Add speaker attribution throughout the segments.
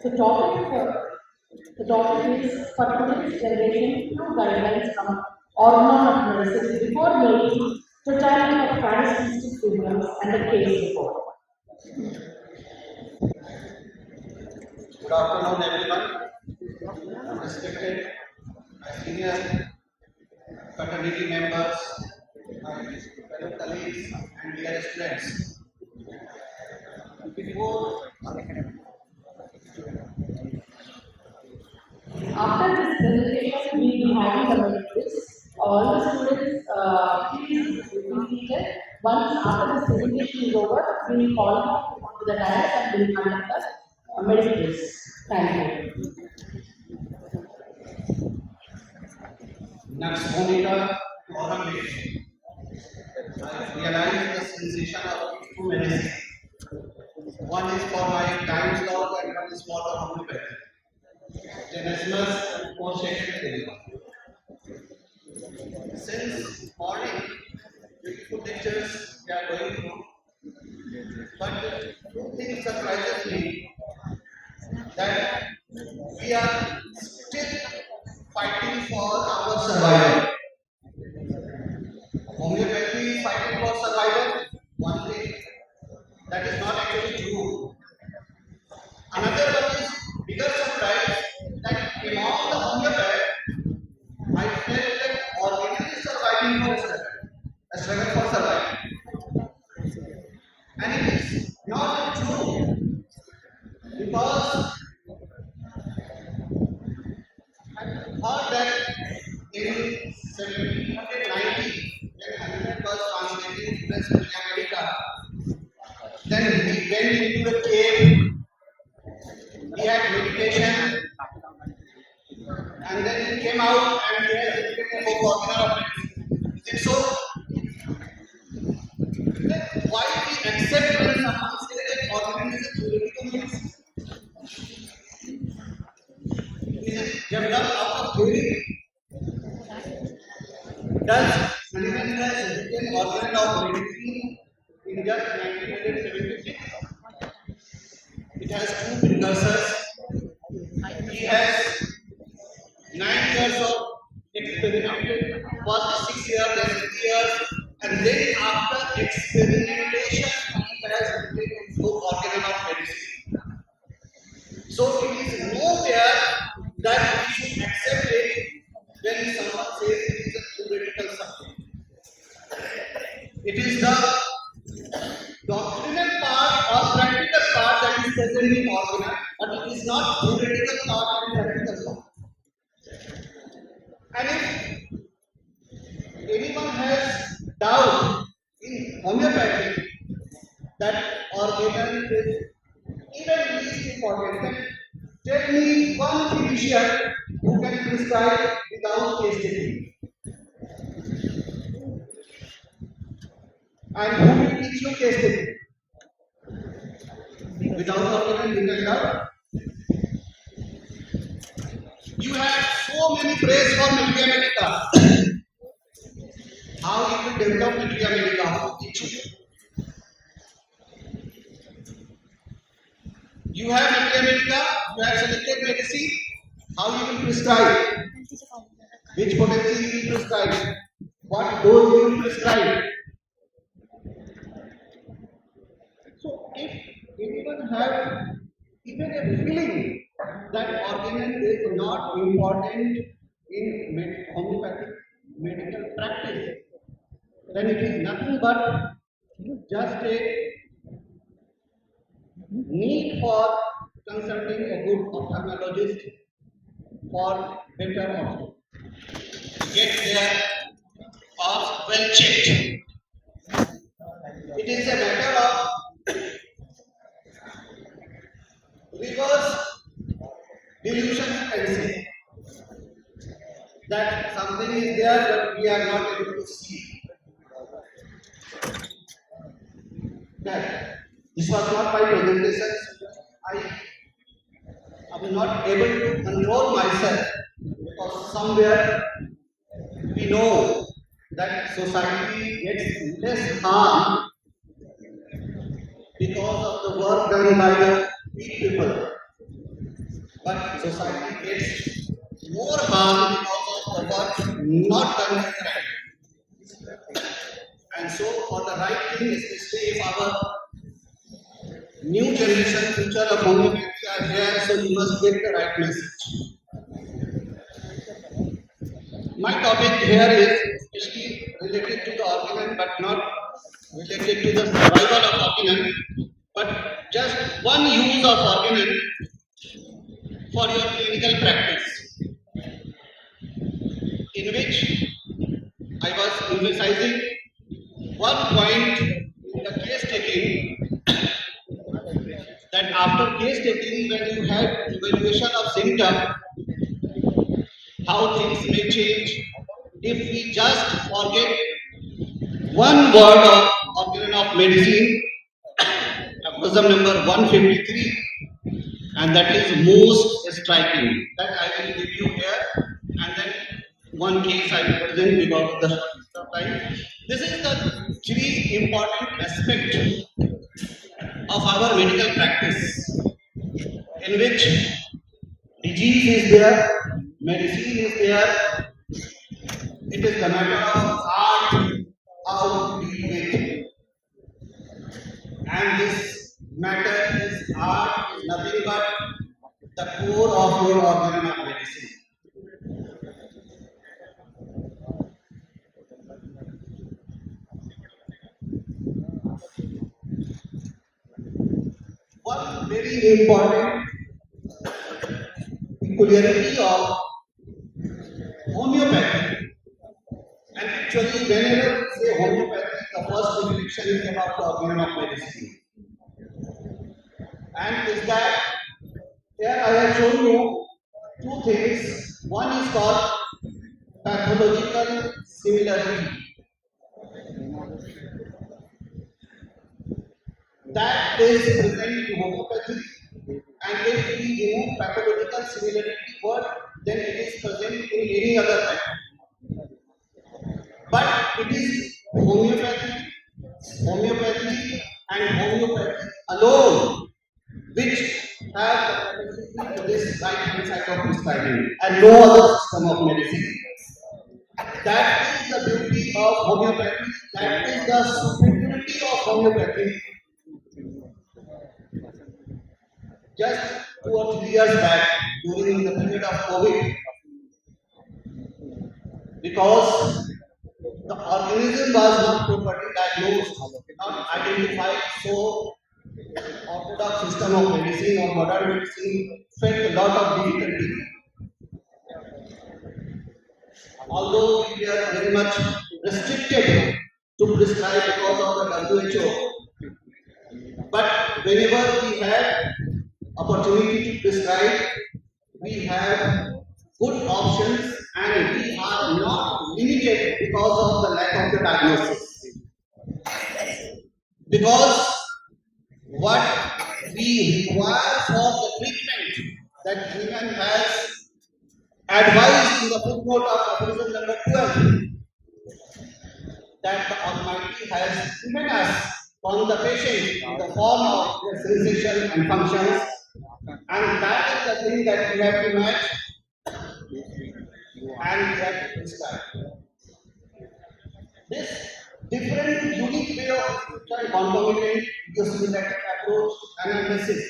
Speaker 1: So the topic is for today's generation, two guidelines from Organ of Medicine before making totality of characteristic symptoms and the case report.
Speaker 2: Good afternoon, everyone. Respected senior fraternity members, my fellow colleagues, and dear students. Before
Speaker 1: After this presentation, we will be having the main quiz. All the students, please be seated. Once after this presentation is over, we will call you to the dais and we will conduct the medical quiz. Thank you.
Speaker 2: next monitor Aurangzeb, I realized the sensation of two medicine. One is for my times dog and one is for the homeopathy. Tenesmus and post-second. Since morning, beautiful lectures we are going through, but two things surprises me that we are still fighting for our survival. Homeopathy is fighting for survival. One thing that is not actually true. Another one is bigger surprise that among the homeopath, I felt that organ is surviving for a struggle for survival. And it is not true because I heard that in 1790, when Hyderabad was translating to America, then he went into the cave, he had meditation, and then he came out and he has written a book of medicine. Is it so? Then why we accept when someone says that organism is a theoretical medicine? Is it developed out of theory? Does Sullivan has written organ of medicine in just 1976? It has two precursors. He has 9 years of experimentation, first 6 years, then 3 years, and then after experimentation, he has written his book Organ of Medicine. So it is nowhere that we should accept it when someone says it is a theoretical subject. It is the doctrinal part or practical part that is present in organ, but it is not theoretical part and practical part. And if anyone has doubt in homeopathy that organ is even least important, then tell me one physician who can prescribe without tasting. And who will teach you tasting? Without organ, you can doubt. You have so many praise for Media Medica. How you will develop Media Medica? How to teach you? You have Media Medica, you have selected medicine. How you will prescribe? Which potency you will prescribe? What dose you will prescribe? So if anyone have even a feeling that organ is not important in homeopathic medical practice, then it is nothing but just a need for consulting a good ophthalmologist for better option. Get their paths well checked. It is a matter of reverse delusion, you can say. That something is there but we are not able to see. That this was not my presentation. I am not able to control myself because somewhere we know that society gets less harm because of the work done by the weak people. but society gets more harm because of the work not done right. And so, for the right thing, especially if our new generation, future of homeopathy are here, so you must get the right message. My topic here is especially related to the argument, but not related to the survival of argument, but just one use of argument for your clinical practice, in which I was emphasizing one point in the case taking, that after case taking, when you have evaluation of symptom, how things may change if we just forget one word of organ of medicine, aphorism number 153, and that is most striking. That I will give you here, and then one case I will present because of the time. This is the three important aspect of our medical practice, in which disease is there, medicine is there. It is the matter of art how to deal with it. And this matter is art is nothing but the core of your organ of medicine. One very important peculiarity of homeopathy, and actually whenever we say homeopathy, the first definition is about the organ of medicine. And is that here I have shown you two things. One is called pathological similarity. That is present in homeopathy, and if we remove pathological similarity word, then it is present in any other type. But it is homeopathy and homeopathy alone which have the capacity to this right hand side of prescribing, and no other system of medicine. That is the beauty of homeopathy, that is the superiority of homeopathy. Just 2 or 3 years back, during the period of COVID, because the organism was not properly diagnosed, not identified, so orthodox system of medicine or modern medicine felt a lot of difficulty. Although we are very much restricted to prescribe because of the WHO, but whenever we have opportunity to prescribe, we have good options and we are not limited because of the lack of the diagnosis. Because what we require for the treatment that Freeman has advised in the footnote of aphorism number 12, that the Almighty has given us from the patient in the form of their sensation and functions, and that is the thing that we have to match and we have to prescribe. This different unique way of concomitant idiosyncratic approach analysis.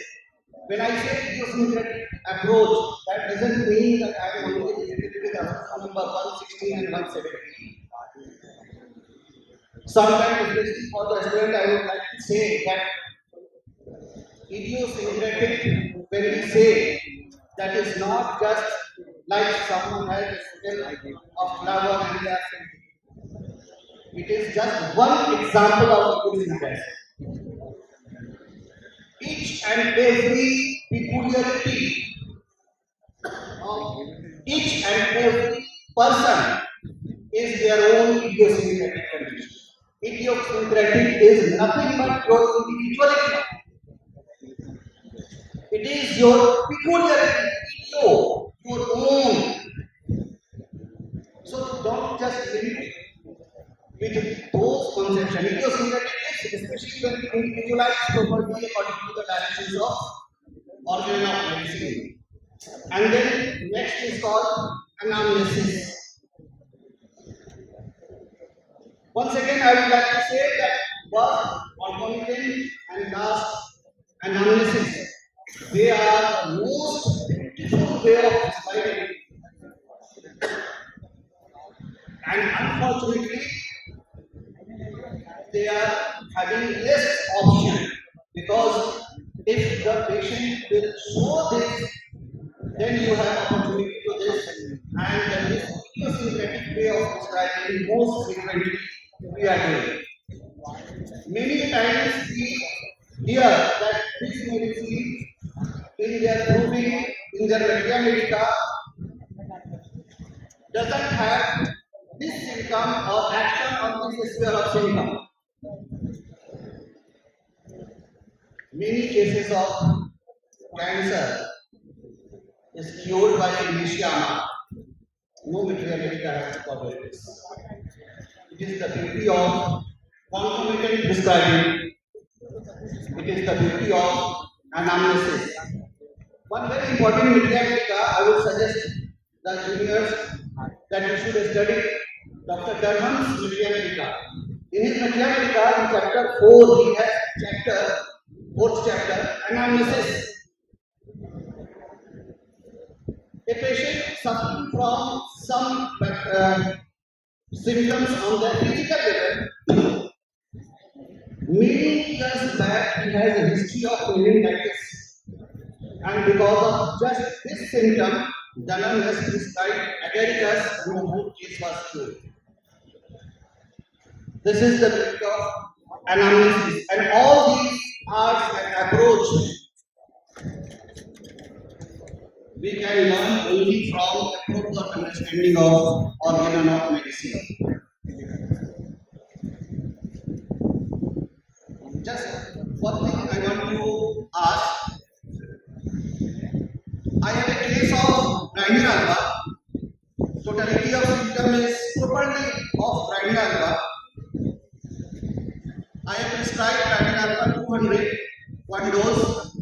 Speaker 2: When I say idiosyncratic approach, that doesn't mean that I am only related with number 116 and 117. Sometimes, especially for the student, I would like to say that idiosyncratic, when we say, that is not just like someone has a smell of flower and they are scented. It is just one example of idiosyncrasy. Each and every peculiarity of each and every person is their own idiosyncratic condition. Idiosyncratic is nothing but your individuality. It is your peculiarity, your own. So don't just limit with those conceptions. Idiosyncratic is especially when we individualize property according to the dimensions of organ of medicine. And then next is called anamnesis. Once again, I would like to say that first concomitant and last anamnesis, they are the most beautiful way of describing. And unfortunately, they are having less option because if the patient will show this, then you have opportunity to this, and this idiosyncratic way of describing most frequently we are doing. Many times we hear that this medicine in their proving, in their media medica, doesn't have this symptom or action on this sphere of symptom. Many cases of cancer is cured by amnesia. No media medica has to cover this. It is the beauty of concomitant prescribing. It is the beauty of anamnesis. One very important media medica I would suggest the juniors that you should study Dr. Durham's media medica. In his media medica, in chapter 4, he has fourth chapter, anamnesis. A patient suffering from some symptoms on the physical level, many years back he has a history of meningitis, and because of just this symptom, Dunham has prescribed agaricus and the whole case was cured. This is the beauty of anamnesis, and all these arts and approach we can learn only from a proper understanding of organ of medicine. Just one thing I want to ask. I have a case of primary alpha. Totality of symptom is properly of primary alpha. I have prescribed primary alpha 200, one dose,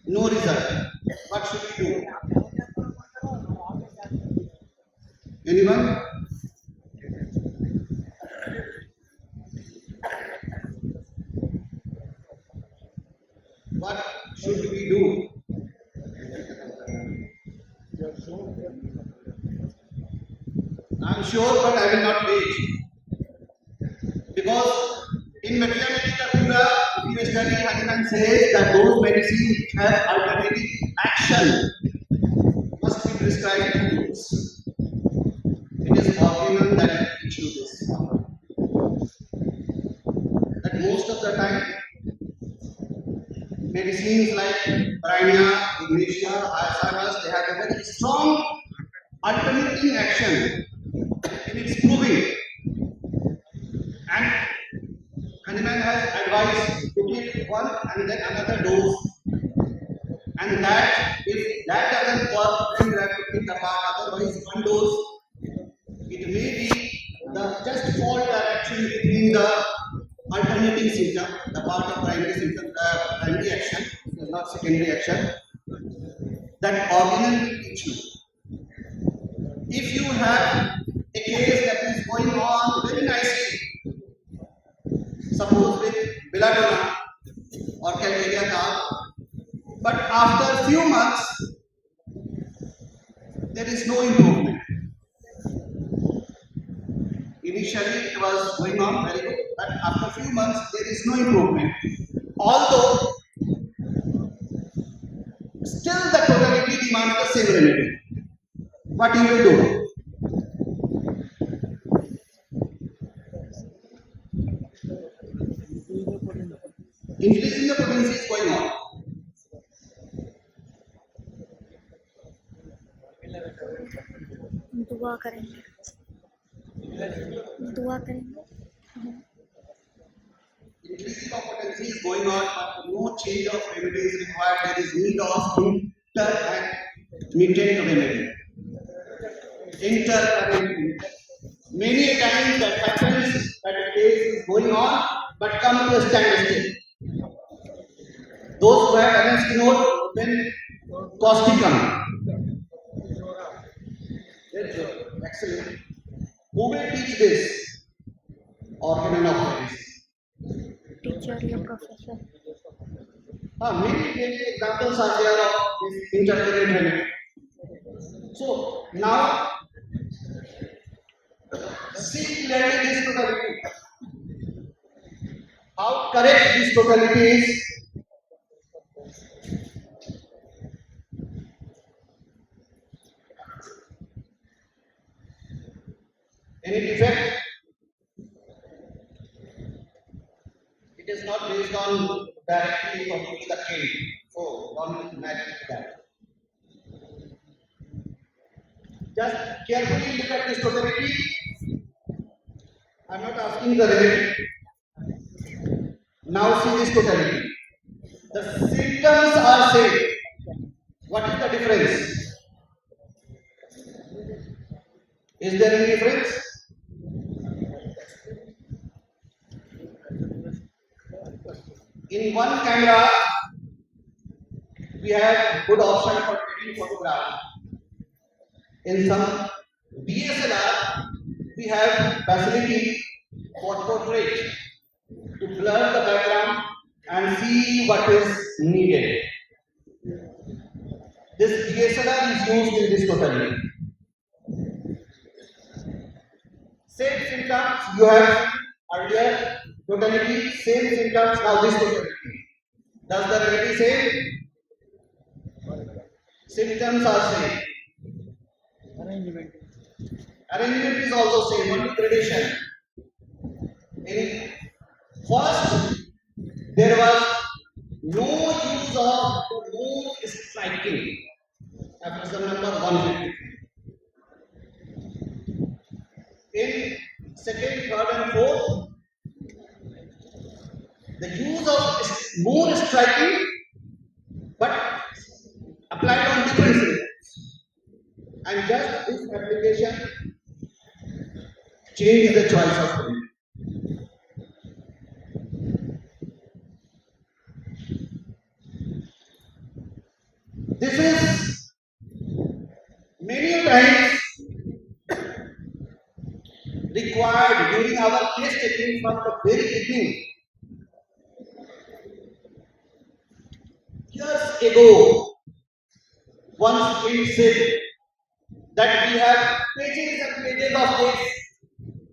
Speaker 2: no result. What should we do? Anyone? What should we do? I'm sure, but I will not wait. Because in Media Medica Pura, if you study, Haniman says that those medicines which have alternative action must be prescribed to use. It is optional that we teach you this. That most of the time, medicines like Brina, Ignitia, Alzheimer's, they have a very strong alternating action in its proving. And Hahnemann has advised to give one and then another dose. And that, if that doesn't work, then you have to pick apart. Otherwise, one dose, it may be the just fault direction between the alternating symptom, the part of primary symptom, the primary action, not secondary action, that organ will teach you. If you have a case that is going on very nicely, suppose with belladonna or calcaria carb, but after a few months, there is no improvement. Initially, it was going on very good, but after a few months, there is no improvement. Although, still the totality demands the same remedy. What you will do? Increasing the potency is going on.
Speaker 3: दुआ करेंगे दुआ करेंगे
Speaker 2: Increasing of potency is going on, but no change of remedy is required. There is need of intermittent remedy. Intermittent. Many times that happens that a case is going on, but come to a standstill. Those who have MS node, when causticum. Very good. Excellent. Who will teach this? Organ and operation.
Speaker 3: Teacher या professor.
Speaker 2: Many examples are there of this intercurrent remedy. So now see clearly this totality. How correct this totality is. Any defect? It is not based on directly from the king. So don't imagine that. Just carefully look at this totality. I am not asking the remedy. Now see this totality. The symptoms are same. What is the difference? Is there any difference? In one camera, we have good option for taking photograph. In some DSLR, we have facility for portrait to blur the background and see what is needed. This DSLR is used in this totality. Same symptoms you have earlier totality, same symptoms now this totality. Does the remedy same? Symptoms are same. Arrangement is also same, only gradation. In first, there was no use of the moon striking. Episode number 153. In second, third, and fourth, the use of moon striking, but applied on different symptoms. And just this application changed the choice of treatment. This is many times required during our case taking from the very beginning. Years ago, one friend said that we have pages and pages of case,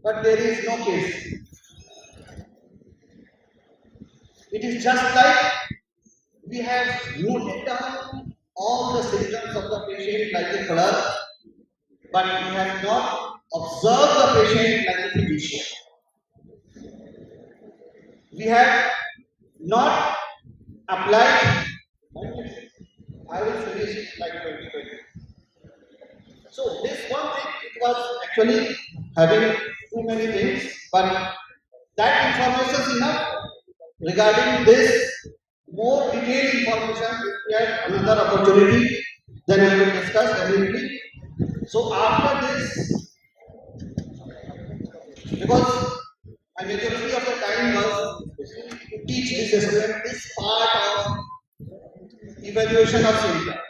Speaker 2: but there is no case. It is just like we have noted down all the symptoms of the patient like a color, but we have not observed the patient like a physician. We have not applied. I will finish it like 2020. So this one thing, it was actually having too many things, but that information is enough. Regarding this, more detailed information, if we have another opportunity, then we will discuss definitely. So after this, because a majority of the time was to teach this student this part of evaluation of symptoms.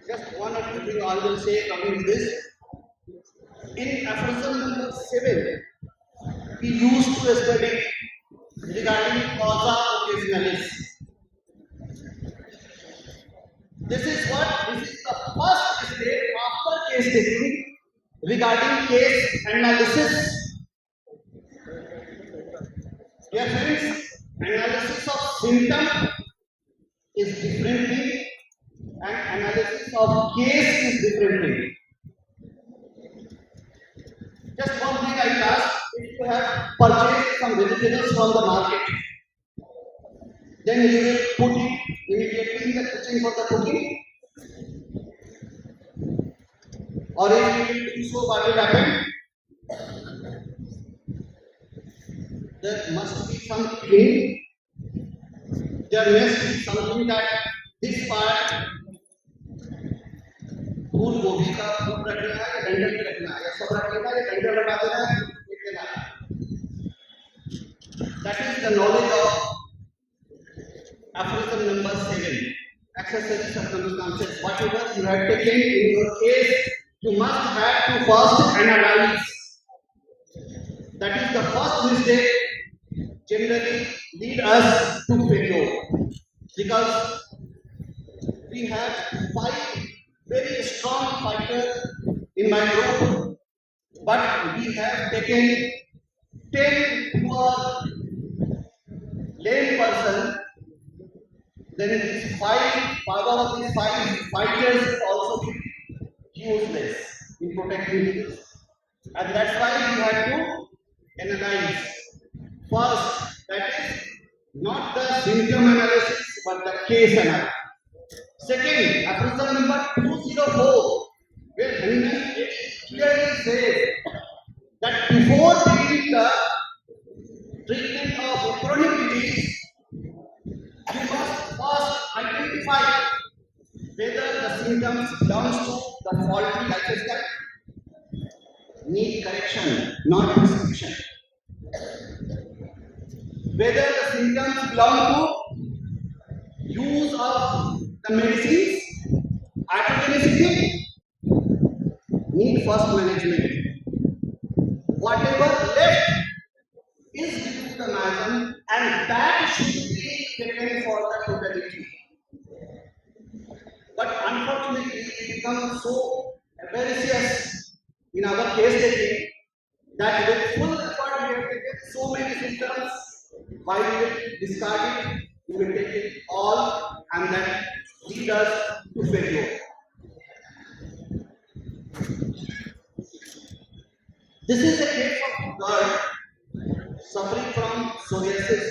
Speaker 2: Just one or two things I will say coming to this. In aphorism number 7, we used to study regarding causa occasionalis. This is the first step after case taking regarding case analysis. Dear friends, analysis of symptom is different thing and analysis of case is different thing. Just one thing I will ask, if you have purchased some vegetables from the market, then you will put it immediately in the kitchen for the cooking. Or if you will do so, what will happen? There must be some cleaning. There must be something that this part फूल गोभी का फूल रखना है, डंडल में रखना है, या सब रखना है, या डंडल हटा देना है, इतना है. That is the knowledge of aphorism number 7. accessory circumstances, whatever you have taken in your case, you must have to first analyze. That is the first mistake generally lead us to failure, because we have 5 very strong fighters in my group, but we have taken 10 who are lame person. Then this power of these 5 fighters is also useless in protecting this. And that's why we have to analyze. First, that is not the symptom analysis but the case analysis. Second, appraisal number 204, where Haniman clearly says that before beginning the treatment of chronic disease, you must first identify whether the symptoms belongs to the faulty lifestyle, need correction, not prescription. Whether the symptoms belong to use of the medicines, autogenicity, need first management. Whatever left is due to the miasm, and that should be taken for the totality. But unfortunately, it becomes so avaricious in our case taking that with full effort we have taken so many symptoms, why we will discard it, we will take it all, and that lead us to failure. This is a case of girl suffering from psoriasis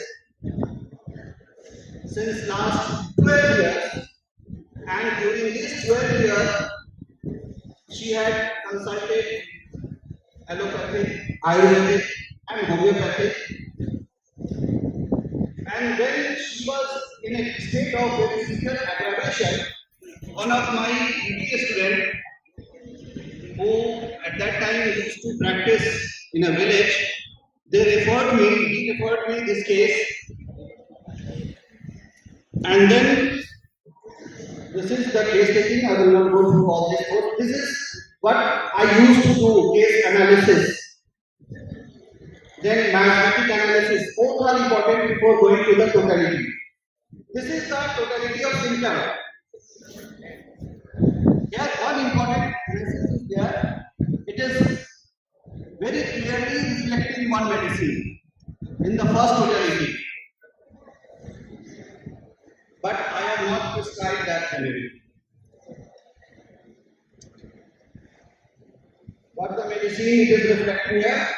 Speaker 2: since last 12 years, and during these 12 years she had consulted allopathic, Ayurvedic and homeopathic, and when she was in a state of very severe aggravation, one of my MBA students who at that time used to practice in a village, he referred me this case, and then this is the case taking. I will not go through all this course. This is what I used to do, case analysis. Then mathematic analysis. Both are important before going to the totality. This is the totality of symptom. Here one important message is there. It is very clearly reflecting one medicine in the first totality. But I have not prescribed that remedy. What the medicine it is reflecting here?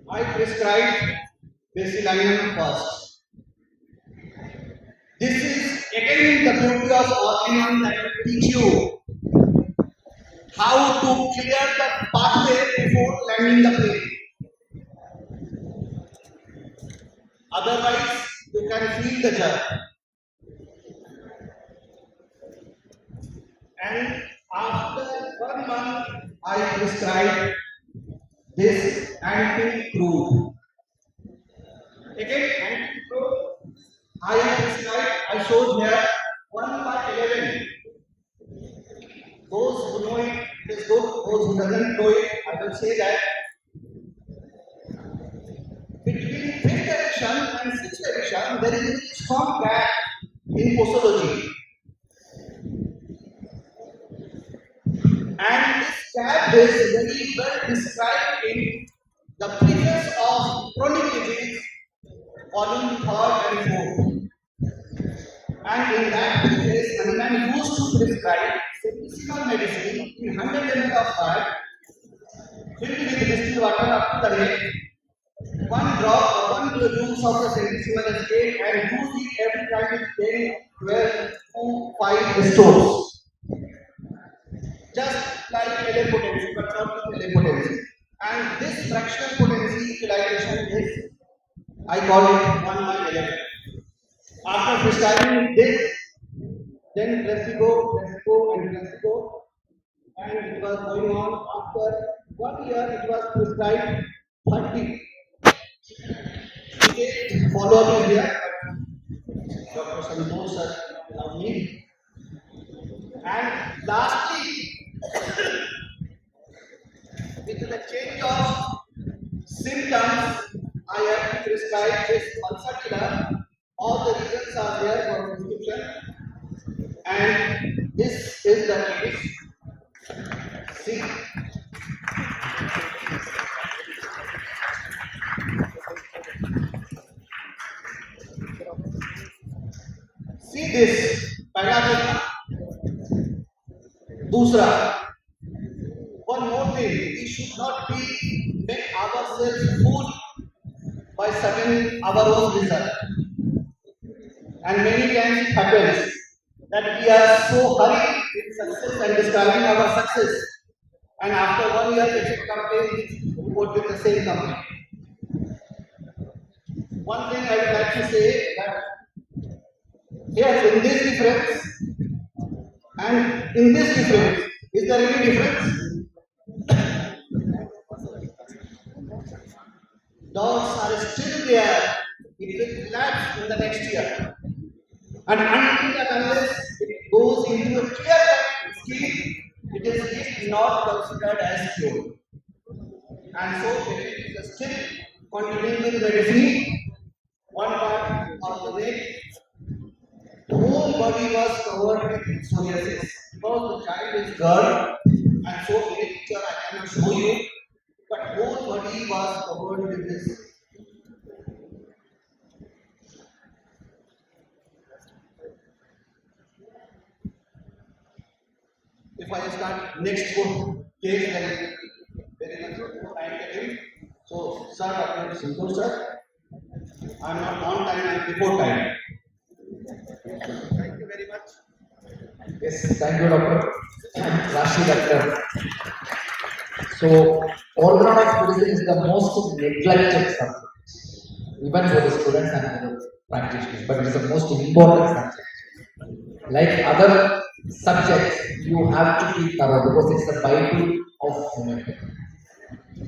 Speaker 2: I prescribed basilinum first. This is again the beauty of Organon that will teach you how to clear the pathway before landing the plane. Otherwise, you can feel the jerk. And after 1 month, I prescribed this anti-crude. Again, anti-crude, I have prescribed, I showed here 1/11. Those who know it, it is good. Those who doesn't know it, I will say that between 5th edition and 6th edition, there is a strong gap in posology. And this gap is very well described in the preface of chronic disease, volume 3rd and 4th. And in that preface, Hanuman used to prescribe medicinal medicine in 100 ml of fat, filled with distilled water up to the neck, 1 drop or 1 use of the centesimal scale, and use it every time with 10, 12 to 5 stores. Just like LA potency, but not with LA potency. And this fractional potency utilization is, I call it 1/11. After prescribing this, then placebo, and placebo, and it was going on. After 1 year, it was prescribed 30. immediate follow-up is there. Dr. Santosh sir love me. And lastly, with the change of symptoms, I have prescribed this Pulsatilla. All the reasons are there for prescription. And this is the case. See. See this. पहला देखा. दूसरा. One more thing. We should not be make ourselves fool by certain our own result. And many times it happens that we are so hurried in success and describing our success. And after 1 year, patient complains, report with the same complaint. One thing I would like to say that here in this difference and in this difference, is there any difference? Dogs are still there, it will lapse in the next year. And until and unless it goes into a clear state, it is not considered as cured. And so patient is still continuing with medicine. One part of the neck, whole body was covered with psoriasis because the child is girl, and so in the picture I cannot show you, but whole body was covered with this. If I start next book case, then it will be very much time taking. So, sir, Dr. Santosh sir, I am not on time, I am before time. Thank you very much.
Speaker 4: Yes, thank you, Dr. Rashid, Doctor. So, orthodontic medicine is the most neglected subject, even for the students and the practitioners, but it is the most important subject. Like other subjects, you have to be thorough because it's the Bible of homeopathy.